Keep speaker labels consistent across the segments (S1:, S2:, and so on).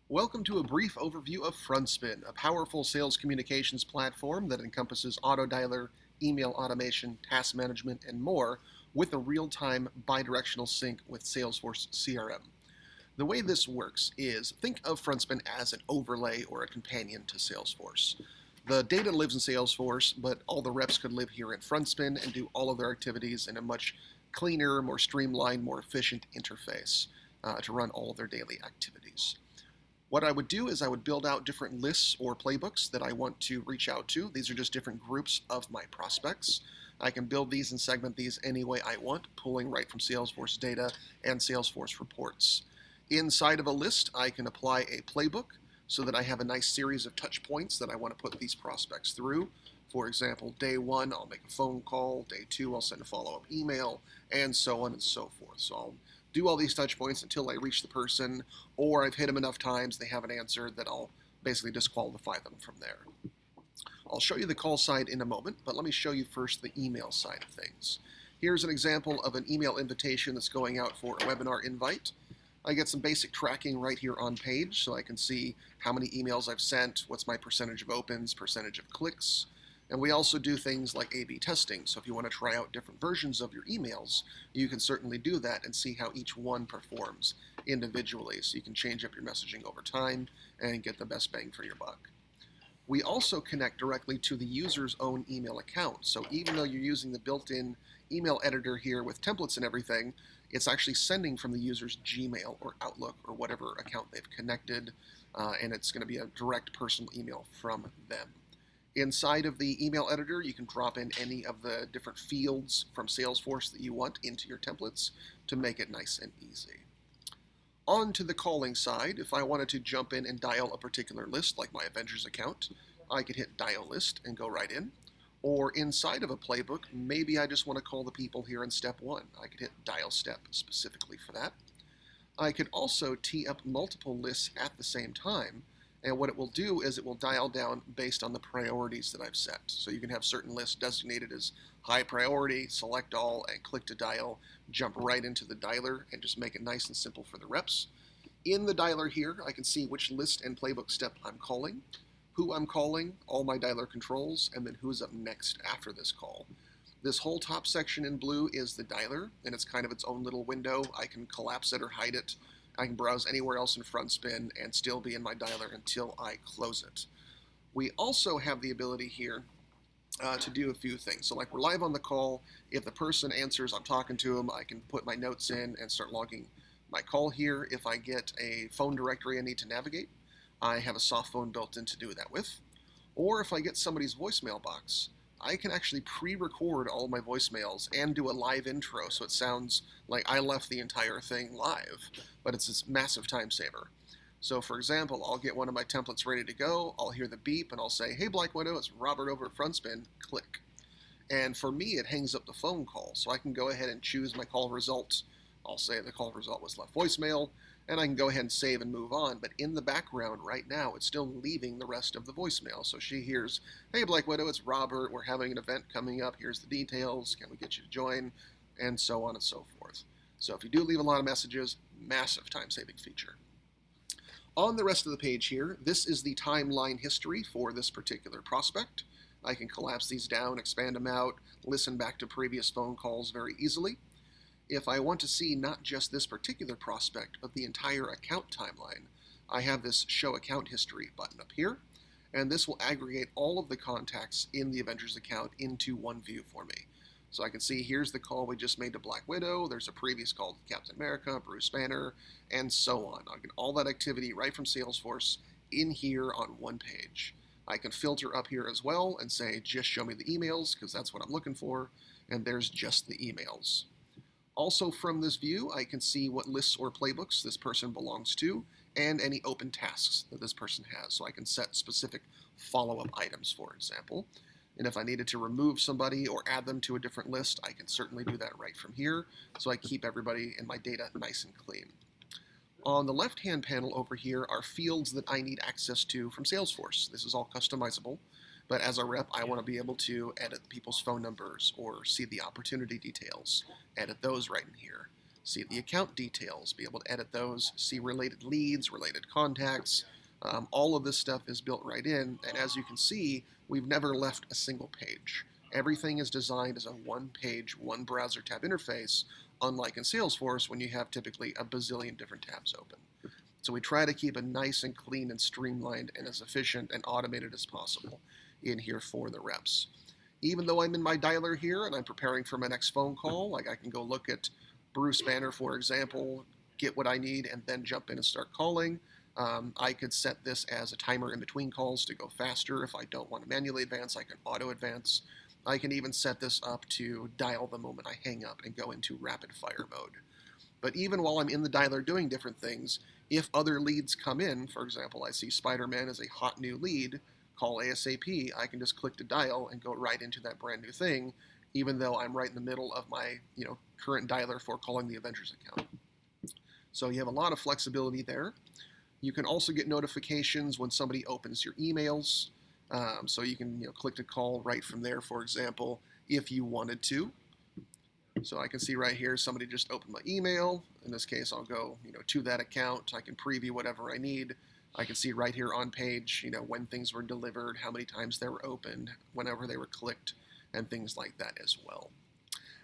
S1: Welcome to a brief overview of FrontSpin, a powerful sales communications platform that encompasses auto dialer, email automation, task management, and more with a real-time bidirectional sync with Salesforce CRM. The way this works is think of FrontSpin as an overlay or a companion to Salesforce. The data lives in Salesforce, but all the reps could live here in FrontSpin and do all of their activities in a much cleaner, more streamlined, more efficient interface to run all of their daily activities. What I would do is I would build out different lists or playbooks that I want to reach out to. These are just different groups of my prospects. I can build these and segment these any way I want, pulling right from Salesforce data and Salesforce reports. Inside of a list, I can apply a playbook so that I have a nice series of touch points that I want to put these prospects through. For example, day one, I'll make a phone call. Day two, I'll send a follow-up email, and so on and so forth. So I'll do all these touch points until I reach the person, or I've hit them enough times they haven't answered that I'll basically disqualify them from there. I'll show you the call side in a moment, but let me show you first the email side of things. Here's an example of an email invitation that's going out for a webinar invite. I get some basic tracking right here on page, so I can see how many emails I've sent, what's my percentage of opens, percentage of clicks. And we also do things like A/B testing, so if you want to try out different versions of your emails, you can certainly do that and see how each one performs individually, so you can change up your messaging over time and get the best bang for your buck. We also connect directly to the user's own email account, so even though you're using the built-in email editor here with templates and everything, it's actually sending from the user's Gmail or Outlook or whatever account they've connected, and it's going to be a direct personal email from them. Inside of the email editor, you can drop in any of the different fields from Salesforce that you want into your templates to make it nice and easy. On to the calling side, if I wanted to jump in and dial a particular list, like my Avengers account, I could hit dial list and go right in. Or inside of a playbook, maybe I just want to call the people here in step one. I could hit dial step specifically for that. I could also tee up multiple lists at the same time, and what it will do is it will dial down based on the priorities that I've set. So you can have certain lists designated as high priority, select all, and click to dial, jump right into the dialer, and just make it nice and simple for the reps. In the dialer here, I can see which list and playbook step I'm calling, who I'm calling, all my dialer controls, and then who's up next after this call. This whole top section in blue is the dialer, and it's kind of its own little window. I can collapse it or hide it. I can browse anywhere else in FrontSpin and still be in my dialer until I close it. We also have the ability here to do a few things. So like we're live on the call, if the person answers, I'm talking to them, I can put my notes in and start logging my call here. If I get a phone directory I need to navigate, I have a soft phone built in to do that with. Or if I get somebody's voicemail box, I can actually pre-record all my voicemails and do a live intro so it sounds like I left the entire thing live, but it's this massive time saver. So for example, I'll get one of my templates ready to go, I'll hear the beep, and I'll say, "Hey Black Widow, it's Robert over at FrontSpin," click. And for me, it hangs up the phone call, so I can go ahead and choose my call result. I'll say the call result was left voicemail, and I can go ahead and save and move on, but in the background right now, it's still leaving the rest of the voicemail. So she hears, "Hey Black Widow, it's Robert, we're having an event coming up, here's the details, can we get you to join?" And so on and so forth. So if you do leave a lot of messages, massive time-saving feature. On the rest of the page here, this is the timeline history for this particular prospect. I can collapse these down, expand them out, listen back to previous phone calls very easily. If I want to see not just this particular prospect, but the entire account timeline, I have this Show Account History button up here, and this will aggregate all of the contacts in the Avengers account into one view for me. So I can see here's the call we just made to Black Widow, there's a previous call to Captain America, Bruce Banner, and so on. I get all that activity right from Salesforce in here on one page. I can filter up here as well and say, just show me the emails, because that's what I'm looking for, and there's just the emails. Also from this view, I can see what lists or playbooks this person belongs to and any open tasks that this person has. So I can set specific follow-up items, for example. And if I needed to remove somebody or add them to a different list, I can certainly do that right from here. So I keep everybody in my data nice and clean. On the left-hand panel over here are fields that I need access to from Salesforce. This is all customizable. But as a rep, I want to be able to edit people's phone numbers or see the opportunity details, edit those right in here. see the account details, be able to edit those, see related leads, related contacts. All of this stuff is built right in, and as you can see, we've never left a single page. Everything is designed as a one-page, one-browser tab interface, unlike in Salesforce when you have typically a bazillion different tabs open. So we try to keep it nice and clean and streamlined and as efficient and automated as possible in here for the reps. Even though I'm in my dialer here and I'm preparing for my next phone call, like I can go look at Bruce Banner, for example, get what I need, and then jump in and start calling. I could set this as a timer in between calls to go faster. If I don't want to manually advance, I can auto advance. I can even set this up to dial the moment I hang up and go into rapid fire mode. But even while I'm in the dialer doing different things, if other leads come in, for example, I see Spider-Man as a hot new lead, call ASAP, I can just click to dial and go right into that brand new thing, even though I'm right in the middle of my current dialer for calling the Avengers account. So you have a lot of flexibility there. You can also get notifications when somebody opens your emails. So you can click to call right from there, for example, if you wanted to. So I can see right here somebody just opened my email. In this case, I'll go to that account. I can preview whatever I need. I can see right here on page when things were delivered, how many times they were opened, whenever they were clicked, and things like that as well.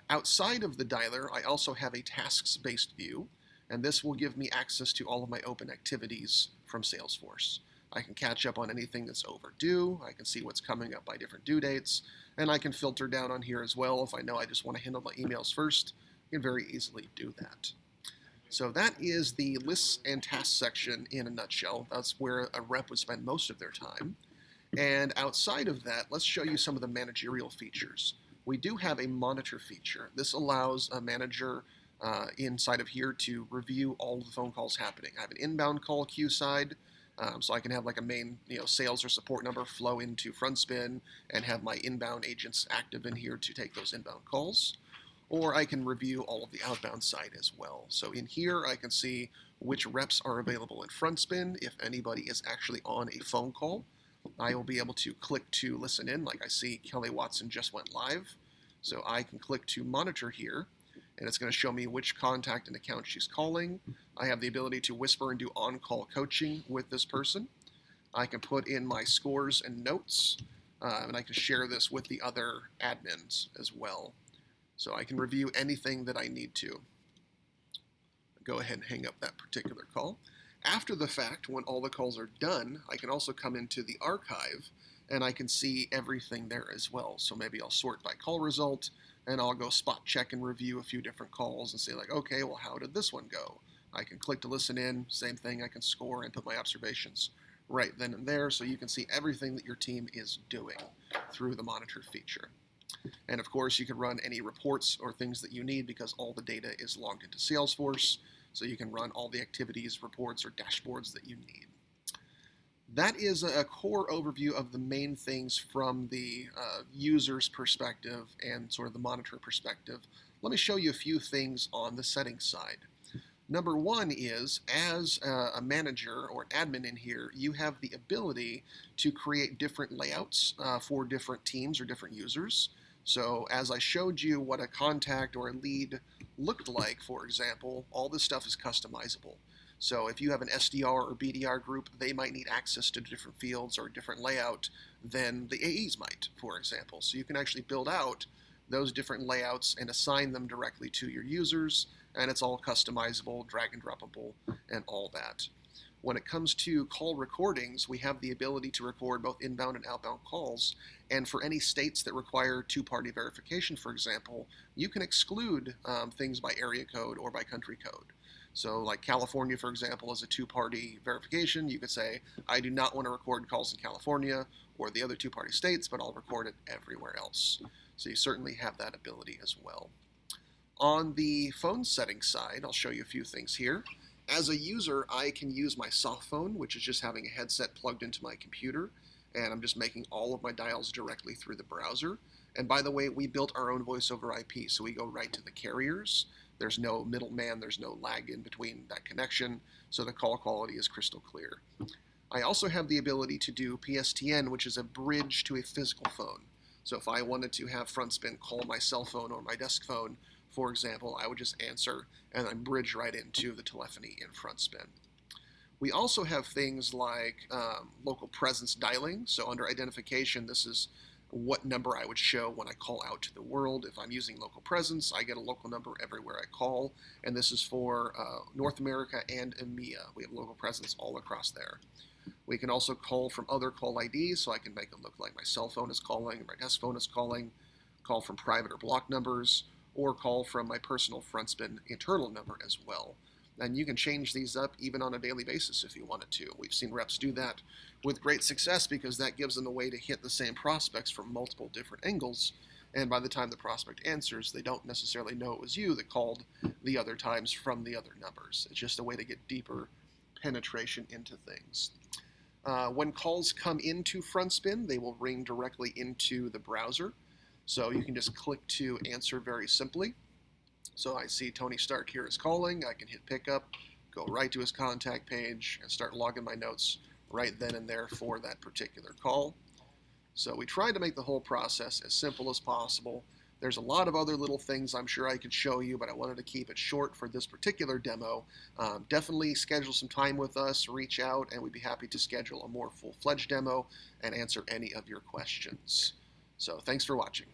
S1: Outside of the dialer, I also have a tasks-based view, and this will give me access to all of my open activities from Salesforce. I can catch up on anything that's overdue, I can see what's coming up by different due dates, and I can filter down on here as well if I know I just want to handle my emails first. I can very easily do that. So that is the lists and tasks section in a nutshell. That's where a rep would spend most of their time. And outside of that, let's show you some of the managerial features. We do have a monitor feature. This allows a manager inside of here to review all of the phone calls happening. I have an inbound call queue side, so I can have like a main sales or support number flow into FrontSpin and have my inbound agents active in here to take those inbound calls. Or I can review all of the outbound side as well. So in here I can see which reps are available in FrontSpin. If anybody is actually on a phone call, I will be able to click to listen in. Like I see Kelly Watson just went live. So I can click to monitor here, and it's going to show me which contact and account she's calling. I have the ability to whisper and do on-call coaching with this person. I can put in my scores and notes, and I can share this with the other admins as well. So I can review anything that I need to. Go ahead and hang up that particular call. After the fact, when all the calls are done, I can also come into the archive and I can see everything there as well. So maybe I'll sort by call result and I'll go spot check and review a few different calls and say like, okay, well, how did this one go? I can click to listen in, same thing, I can score and put my observations right then and there so you can see everything that your team is doing through the monitor feature. And of course, you can run any reports or things that you need because all the data is logged into Salesforce, so you can run all the activities, reports, or dashboards that you need. That is a core overview of the main things from the user's perspective and sort of the monitor perspective. Let me show you a few things on the settings side. Number one is, as a manager or an admin in here, you have the ability to create different layouts for different teams or different users. So as I showed you what a contact or a lead looked like, for example, all this stuff is customizable. So if you have an SDR or BDR group, they might need access to different fields or a different layout than the AEs might, for example. So you can actually build out those different layouts and assign them directly to your users, and it's all customizable, drag and droppable, and all that. When it comes to call recordings, we have the ability to record both inbound and outbound calls, and for any states that require two-party verification, for example, you can exclude things by area code or by country code. So like California, for example, is a two-party verification. You could say, I do not want to record calls in California or the other two-party states, but I'll record it everywhere else. So you certainly have that ability as well. On the phone settings side, I'll show you a few things here. As a user, I can use my soft phone, which is just having a headset plugged into my computer, and I'm just making all of my dials directly through the browser. And by the way, we built our own voice over IP, so we go right to the carriers. There's no middleman, there's no lag in between that connection, so the call quality is crystal clear. I also have the ability to do PSTN, which is a bridge to a physical phone. So if I wanted to have FrontSpin call my cell phone or my desk phone, for example, I would just answer and then bridge right into the telephony in FrontSpin. We also have things like local presence dialing. So under identification, this is what number I would show when I call out to the world. If I'm using local presence, I get a local number everywhere I call, and this is for North America and EMEA. We have local presence all across there. We can also call from other call IDs, so I can make it look like my cell phone is calling, my desk phone is calling, call from private or block numbers, or call from my personal FrontSpin internal number as well. And you can change these up even on a daily basis if you wanted to. We've seen reps do that with great success because that gives them a way to hit the same prospects from multiple different angles. And by the time the prospect answers, they don't necessarily know it was you that called the other times from the other numbers. It's just a way to get deeper penetration into things. When calls come into FrontSpin, they will ring directly into the browser. So you can just click to answer very simply. So I see Tony Stark here is calling. I can hit pickup, go right to his contact page, and start logging my notes right then and there for that particular call. So we tried to make the whole process as simple as possible. There's a lot of other little things I'm sure I could show you, but I wanted to keep it short for this particular demo. Definitely schedule some time with us, reach out, and we'd be happy to schedule a more full-fledged demo and answer any of your questions. So thanks for watching.